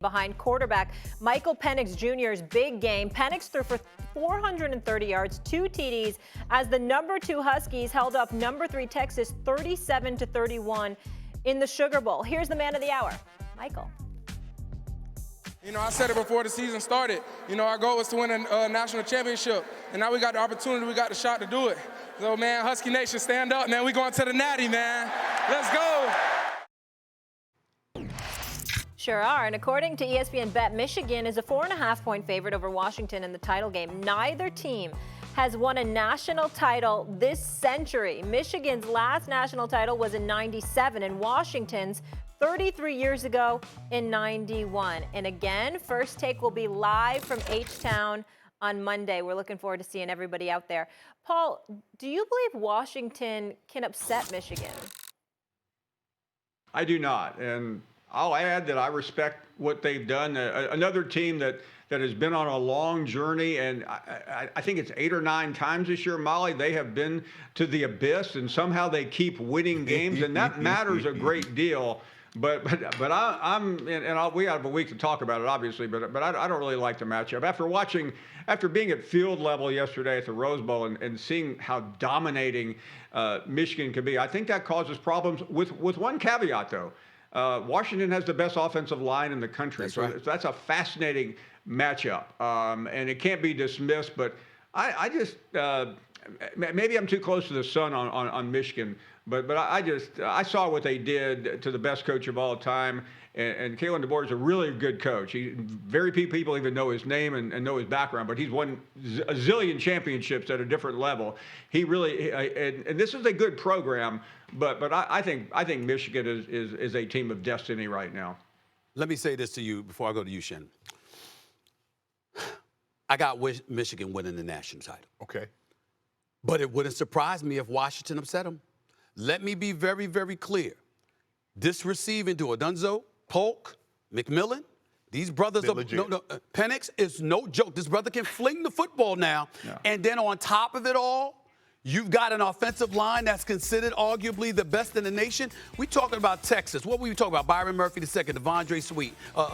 behind quarterback Michael Penix Jr.'s big game. Penix threw for 430 yards, 2 TDs, as the number 2 Huskies held off number 3 Texas 37-31 in the Sugar Bowl. Here's the man of the hour, Michael. You know, I said it before the season started. You know, our goal was to win a national championship, and now we got the opportunity, we got the shot to do it. So, man, Husky Nation, stand up, man. We going to the Natty, man. Let's go. Sure are, and according to ESPN Bet, Michigan is a 4.5-point favorite over Washington in the title game. Neither team has won a national title this century. Michigan's last national title was in '97, and Washington's 33 years ago in '91. And again, First Take will be live from H-Town on Monday. We're looking forward to seeing everybody out there. Paul, do you believe Washington can upset Michigan? I do not, and I'll add that I respect what they've done. Another team that has been on a long journey, and I think it's 8 or 9 times this year, Molly, they have been to the abyss, and somehow they keep winning games, and that matters a great deal. But we have a week to talk about it, obviously, but I don't really like the matchup. After being at field level yesterday at the Rose Bowl and seeing how dominating Michigan can be, I think that causes problems with one caveat, though. Washington has the best offensive line in the country. That's right. So that's a fascinating matchup, and it can't be dismissed. But I just maybe I'm too close to the sun on Michigan, but I saw what they did to the best coach of all time, and Kalen DeBoer is a really good coach. Very few people even know his name and know his background, but he's won a zillion championships at a different level. He really and this is a good program. But I think Michigan is a team of destiny right now. Let me say this to you before I go to you, Shannon. I got Michigan winning the national title. Okay. But it wouldn't surprise me if Washington upset them. Let me be very, very clear. This receiving duo, Dunzo, Polk, McMillan, these brothers, Penix is no joke. This brother can fling the football now. Yeah. And then on top of it all, you've got an offensive line that's considered arguably the best in the nation. We're talking about Texas. What were we talking about? Byron Murphy II, Devondre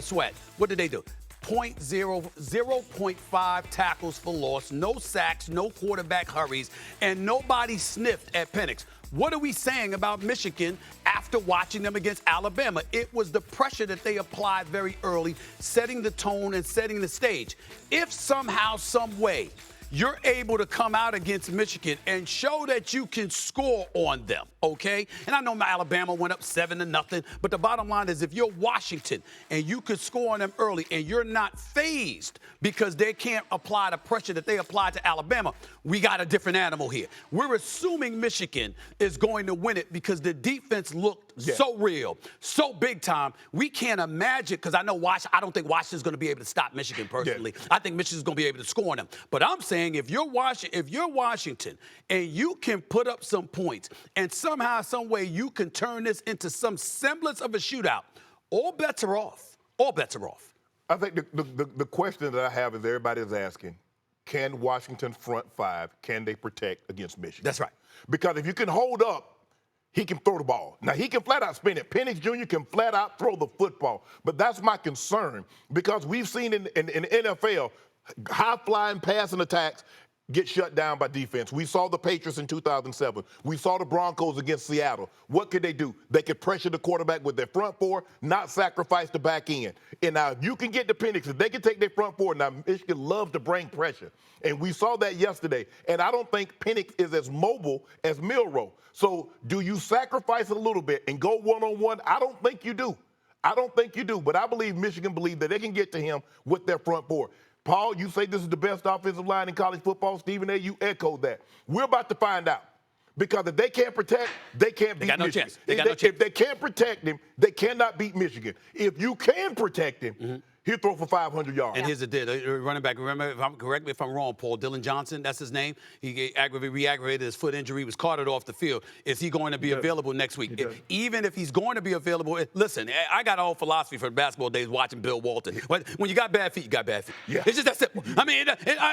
Sweat. What did they do? 0.5 tackles for loss, no sacks, no quarterback hurries, and nobody sniffed at Penix. What are we saying about Michigan after watching them against Alabama? It was the pressure that they applied very early, setting the tone and setting the stage. If somehow, some way, you're able to come out against Michigan and show that you can score on them, okay? And I know Alabama went up 7-0, but the bottom line is if you're Washington and you could score on them early and you're not fazed because they can't apply the pressure that they applied to Alabama, we got a different animal here. We're assuming Michigan is going to win it because the defense looked so real, so big time. We can't imagine, because I know I don't think Washington's going to be able to stop Michigan personally. I think Michigan's going to be able to score on them. But I'm saying if you're Washington and you can put up some points and somehow, some way you can turn this into some semblance of a shootout, all bets are off. All bets are off. I think the question that I have is everybody's asking, can Washington front five, can they protect against Michigan? That's right. Because if you can hold up, he can throw the ball. Now, he can flat out spin it. Penix Jr. can flat out throw the football. But that's my concern, because we've seen in the NFL, high-flying passing attacks get shut down by defense. We saw the Patriots in 2007. We saw the Broncos against Seattle. What could they do? They could pressure the quarterback with their front four, not sacrifice the back end. And now, if you can get the Penix, if they can take their front four, now Michigan loves to bring pressure. And we saw that yesterday. And I don't think Penix is as mobile as Milroe. So do you sacrifice a little bit and go one-on-one? I don't think you do. I don't think you do. But I believe Michigan believes that they can get to him with their front four. Paul, you say this is the best offensive line in college football. Stephen A., you echoed that. We're about to find out. Because if they can't protect, they can't beat Michigan. They got no chance. If they can't protect him, they cannot beat Michigan. If you can protect him, he'll throw for 500 yards. And here's the deal, running back, remember, correct me if I'm wrong, Paul, Dylan Johnson, that's his name. He re-aggravated his foot injury, was carted off the field. Is he going to be available next week? Even if he's going to be available, listen, I got a whole philosophy for the basketball days watching Bill Walton. When you got bad feet, you got bad feet. Yeah. It's just that simple. I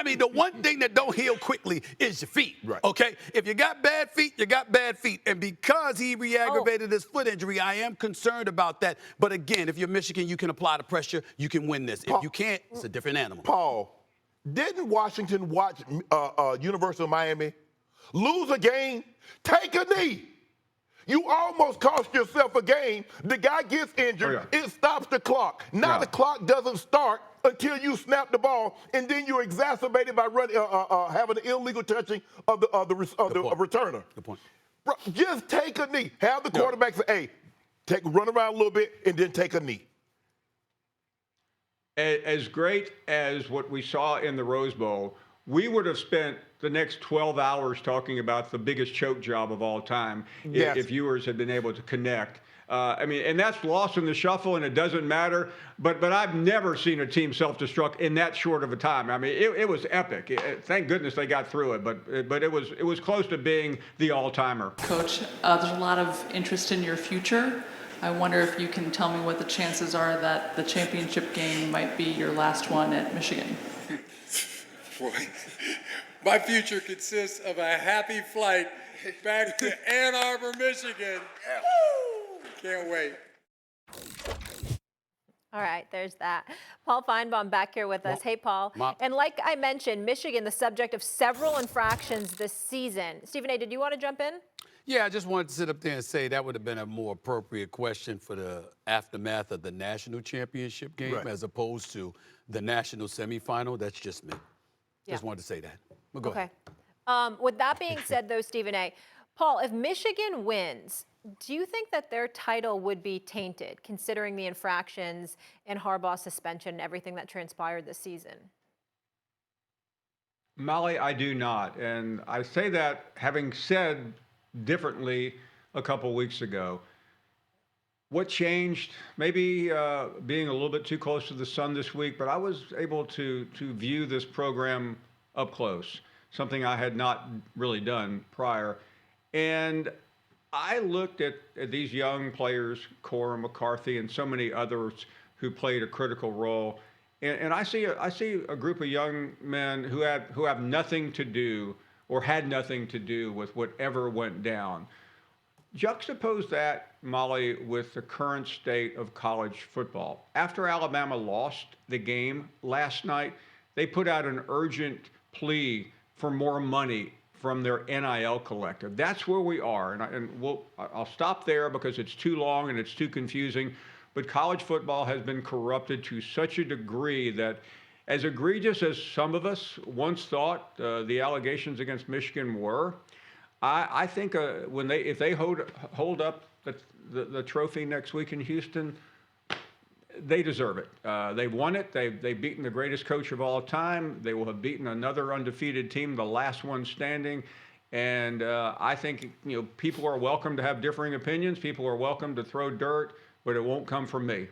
mean, the one thing that don't heal quickly is your feet, okay? If you got bad feet, you got bad feet. And because he re-aggravated his foot injury, I am concerned about that. But again, if you're Michigan, you can apply the pressure, you can win this. If you can't, it's a different animal. Paul, didn't Washington watch University of Miami lose a game? Take a knee. You almost cost yourself a game. The guy gets injured. It stops the clock. Now the clock doesn't start until you snap the ball, and then you're exacerbated by having an illegal touching of the returner. Good point. Bro, just take a knee. Have the quarterback say, hey, run around a little bit, and then take a knee. As great as what we saw in the Rose Bowl, we would have spent the next 12 hours talking about the biggest choke job of all time if viewers had been able to connect. And that's lost in the shuffle, and it doesn't matter. But I've never seen a team self-destruct in that short of a time. I mean, it was epic. Thank goodness they got through it. But it was close to being the all-timer. Coach, there's a lot of interest in your future. I wonder if you can tell me what the chances are that the championship game might be your last one at Michigan. Boy, my future consists of a happy flight back to Ann Arbor, Michigan. Woo! Can't wait. All right, there's that. Paul Finebaum back here with us. Hey, Paul. And like I mentioned, Michigan, the subject of several infractions this season. Stephen A., did you want to jump in? Yeah, I just wanted to sit up there and say that would have been a more appropriate question for the aftermath of the national championship game as opposed to the national semifinal. That's just me. Just wanted to say that. Well, go ahead. With that being said, though, Stephen A., Paul, if Michigan wins, do you think that their title would be tainted, considering the infractions and Harbaugh's suspension and everything that transpired this season? Molly, I do not. And I say that having said differently a couple weeks ago. What changed? Maybe being a little bit too close to the sun this week, but I was able to view this program up close, something I had not really done prior. And I looked at these young players, Cora McCarthy and so many others who played a critical role. And I see a group of young men who have nothing to do or had nothing to do with whatever went down. Juxtapose that, Molly, with the current state of college football. After Alabama lost the game last night, they put out an urgent plea for more money from their NIL collective. That's where we are. I'll stop there because it's too long and it's too confusing. But college football has been corrupted to such a degree that, as egregious as some of us once thought the allegations against Michigan were, I think if they hold up the trophy next week in Houston, they deserve it. They've won it. They've beaten the greatest coach of all time. They will have beaten another undefeated team, the last one standing. And I think people are welcome to have differing opinions. People are welcome to throw dirt, but it won't come from me.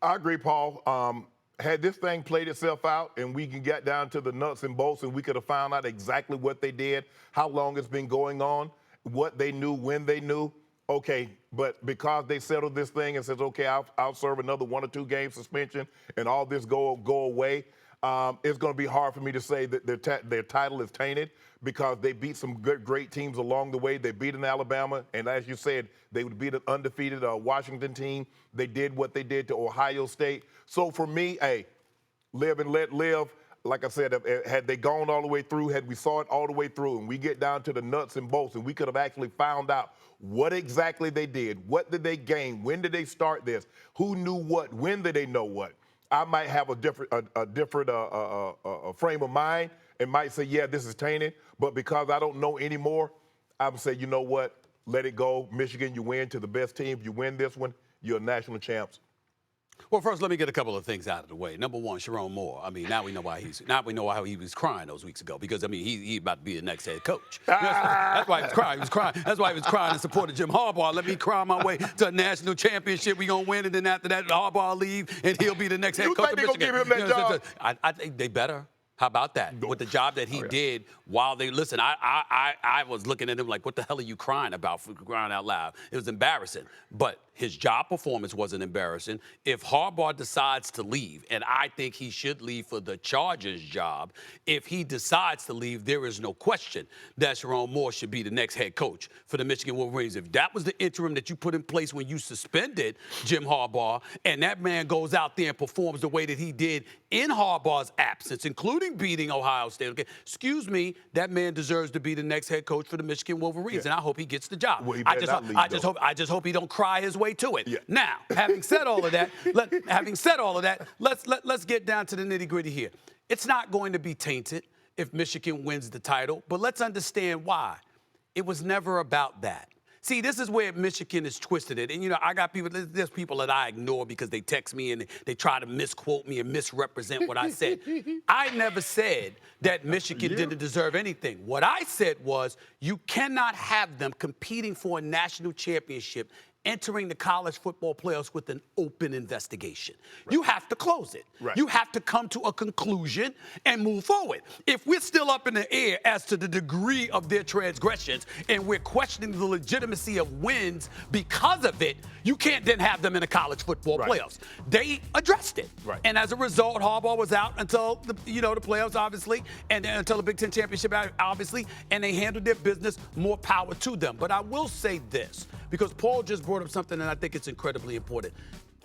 I agree, Paul. Had this thing played itself out and we can get down to the nuts and bolts and we could have found out exactly what they did, how long it's been going on, what they knew, when they knew, okay. But because they settled this thing and says, okay, I'll serve another 1 or 2 game suspension and all this go away, it's going to be hard for me to say that their title is tainted because they beat some great teams along the way. They beat an Alabama, and as you said, they would beat an undefeated Washington team. They did what they did to Ohio State. So for me, hey, live and let live. Like I said, had they gone all the way through, had we saw it all the way through, and we get down to the nuts and bolts, and we could have actually found out what exactly they did, what did they gain, when did they start this, who knew what, when did they know what, I might have a different frame of mind and might say, yeah, this is tainted. But because I don't know anymore, I would say, you know what? Let it go. Michigan, you win to the best team. If you win this one, you're national champs. Well, first, let me get a couple of things out of the way. Number one, Sherrone Moore. I mean, now we know how he was crying those weeks ago because, I mean, he about to be the next head coach. That's why he was crying. He was crying. That's why he was crying in support of Jim Harbaugh. Let me cry my way to a national championship. We're going to win, and then after that, Harbaugh will leave, and he'll be the next head coach of Michigan. You think they're going to give him that job? I think they better. How about that? With the job that he did while they listen, I was looking at him like, what the hell are you crying about, for crying out loud? It was embarrassing. But his job performance wasn't embarrassing. If Harbaugh decides to leave, and I think he should leave for the Chargers job, if he decides to leave, there is no question that Sherrone Moore should be the next head coach for the Michigan Wolverines. If that was the interim that you put in place when you suspended Jim Harbaugh, and that man goes out there and performs the way that he did in Harbaugh's absence, including beating Ohio State, okay, excuse me, that man deserves to be the next head coach for the Michigan Wolverines, and I hope he gets the job. Well, I just hope he don't cry his way to it. Yeah. Now, having said all of that, let's get down to the nitty-gritty here. It's not going to be tainted if Michigan wins the title, but let's understand why. It was never about that. See, this is where Michigan has twisted it. And, you know, there's people that I ignore because they text me and they try to misquote me and misrepresent what I said. I never said that Michigan didn't deserve anything. What I said was you cannot have them competing for a national championship entering the college football playoffs with an open investigation. Right. You have to close it. Right. You have to come to a conclusion and move forward. If we're still up in the air as to the degree of their transgressions and we're questioning the legitimacy of wins because of it, you can't then have them in the college football playoffs. They addressed it. Right. And as a result, Harbaugh was out until the playoffs, obviously, and then until the Big Ten championship, obviously, and they handled their business. More power to them. But I will say this, because Paul just brought up something, and I think it's incredibly important.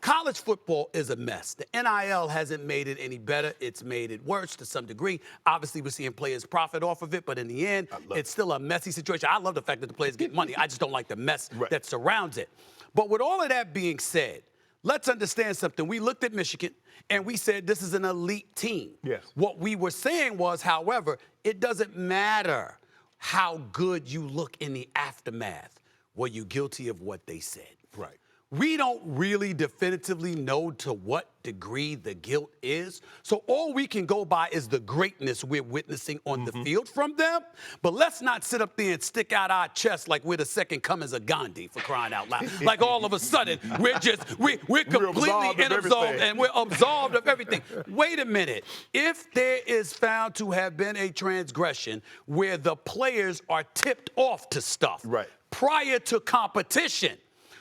College football is a mess. The NIL hasn't made it any better. It's made it worse to some degree. Obviously, we're seeing players profit off of it, but in the end, it's still a messy situation. I love the fact that the players get money. I just don't like the mess that surrounds it. But with all of that being said, let's understand something. We looked at Michigan, and we said this is an elite team. Yes. What we were saying was, however, it doesn't matter how good you look in the aftermath. Were you guilty of what they said? Right. We don't really definitively know to what degree the guilt is. So all we can go by is the greatness we're witnessing on the field from them. But let's not sit up there and stick out our chest like we're the second comings of Gandhi, for crying out loud. Like all of a sudden, we're completely absolved and we're absolved of everything. Wait a minute. If there is found to have been a transgression where the players are tipped off to stuff prior to competition,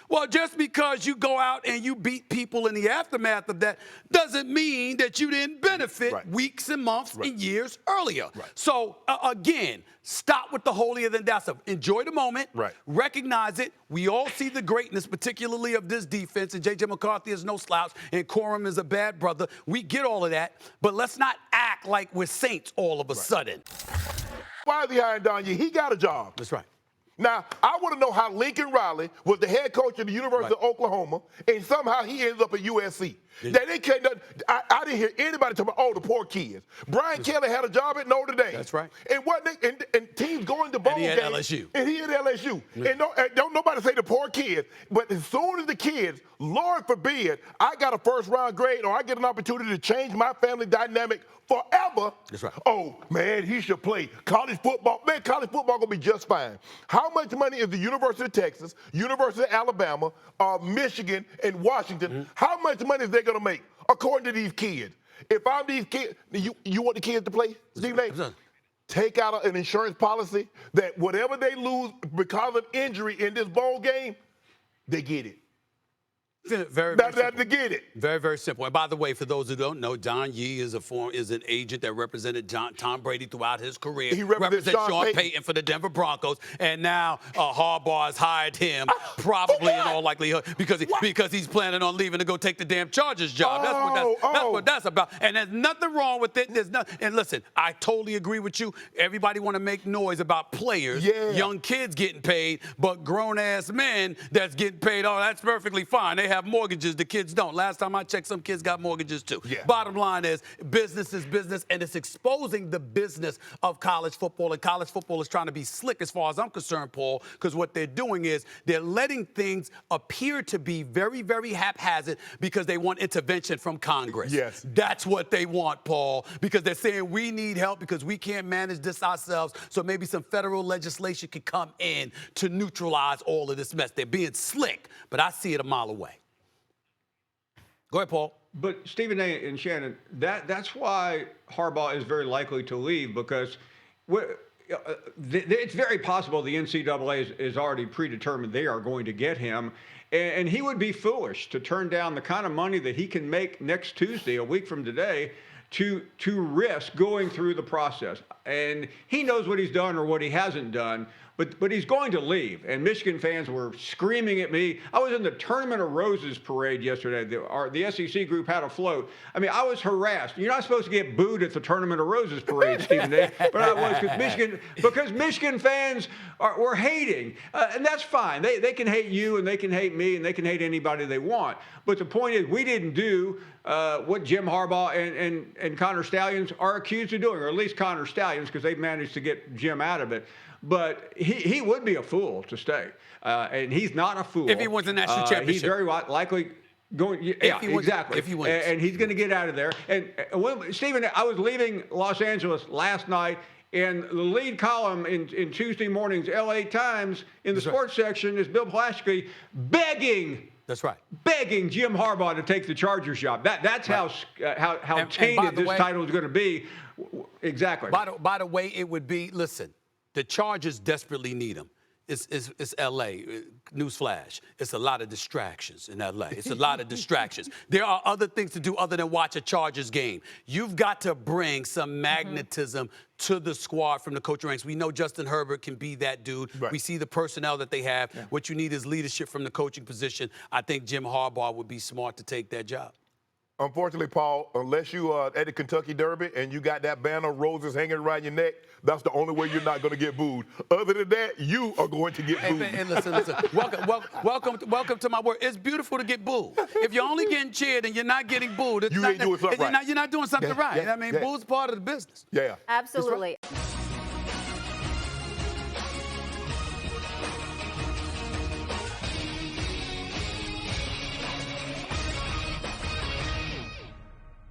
well, just because you go out and you beat people in the aftermath of that doesn't mean that you didn't benefit weeks and months and years earlier. So, again, stop with the holier than thou stuff. Enjoy the moment. Recognize it. We all see the greatness, particularly of this defense, and J.J. McCarthy is no slouch, and Corum is a bad brother. We get all of that, but let's not act like we're saints all of a sudden. Why is he hiring Donye? He got a job. That's right. Now, I want to know how Lincoln Riley was the head coach of the University of Oklahoma, and somehow he ends up at USC. They can't. I didn't hear anybody talk about, the poor kids. Brian Kelly had a job at Notre Dame. That's right. And and teams going to bowl games. And he had LSU. And he had LSU. And don't nobody say the poor kids. But as soon as the kids, Lord forbid, I got a first-round grade or I get an opportunity to change my family dynamic forever. That's right. Oh, man, he should play college football. Man, college football going to be just fine. How much money is the University of Texas, University of Alabama, Michigan, and Washington, how much money is they going to make according to these kids? If I'm these kids, you want the kids to play, Steve Nate? Take out an insurance policy that whatever they lose because of injury in this bowl game, they get it. Very to get it. Very, very simple. And by the way, for those who don't know, Don Yee is an agent that represented Tom Brady throughout his career. He represents Sean Payton for the Denver Broncos, and now Harbaugh has hired him, probably in all likelihood, because he's planning on leaving to go take the damn Chargers job. That's what that's about. And there's nothing wrong with it. There's nothing. And listen, I totally agree with you. Everybody want to make noise about players, young kids getting paid, but grown ass men that's getting paid. Oh, that's perfectly fine. They have mortgages, the kids don't. Last time I checked, some kids got mortgages too. Yeah. Bottom line is business, and it's exposing the business of college football, and college football is trying to be slick as far as I'm concerned, Paul, because what they're doing is they're letting things appear to be very, very haphazard because they want intervention from Congress. Yes. That's what they want, Paul, because they're saying we need help because we can't manage this ourselves, so maybe some federal legislation could come in to neutralize all of this mess. They're being slick, but I see it a mile away. Go ahead, Paul. But Stephen A. and Shannon, that's why Harbaugh is very likely to leave, because it's very possible the NCAA is already predetermined they are going to get him. And he would be foolish to turn down the kind of money that he can make next Tuesday, a week from today, to risk going through the process. And he knows what he's done or what he hasn't done, but he's going to leave. And Michigan fans were screaming at me. I was in the Tournament of Roses parade yesterday. The SEC group had a float. I mean, I was harassed. You're not supposed to get booed at the Tournament of Roses parade, Stephen A., but I was because Michigan fans were hating. And that's fine. They can hate you, and they can hate me, and they can hate anybody they want. But the point is, we didn't do what Jim Harbaugh and Connor Stallions are accused of doing, or at least Connor Stallions, because they've managed to get Jim out of it. But he would be a fool to stay, and he's not a fool. If he wins the national championship. He's very likely going. Yeah, exactly. If he wins. And he's going to get out of there. And Stephen, I was leaving Los Angeles last night, and the lead column in Tuesday morning's LA Times in the sports section is Bill Plaschke begging. That's right. Begging Jim Harbaugh to take the Chargers job. That's right. how tainted this title is going to be. Exactly. By the way, it would be, listen, the Chargers desperately need him. It's L.A. Newsflash. It's a lot of distractions in L.A. It's a lot of distractions. There are other things to do other than watch a Chargers game. You've got to bring some magnetism to the squad from the coaching ranks. We know Justin Herbert can be that dude. Right. We see the personnel that they have. Yeah. What you need is leadership from the coaching position. I think Jim Harbaugh would be smart to take that job. Unfortunately, Paul, unless you are at the Kentucky Derby and you got that banner of roses hanging around your neck, that's the only way you're not going to get booed. Other than that, you are going to get booed. And listen. Welcome to my work. It's beautiful to get booed. If you're only getting cheered and you're not getting booed, you ain't doing something right. You're not doing something right. I mean, boo's part of the business. Yeah. Absolutely.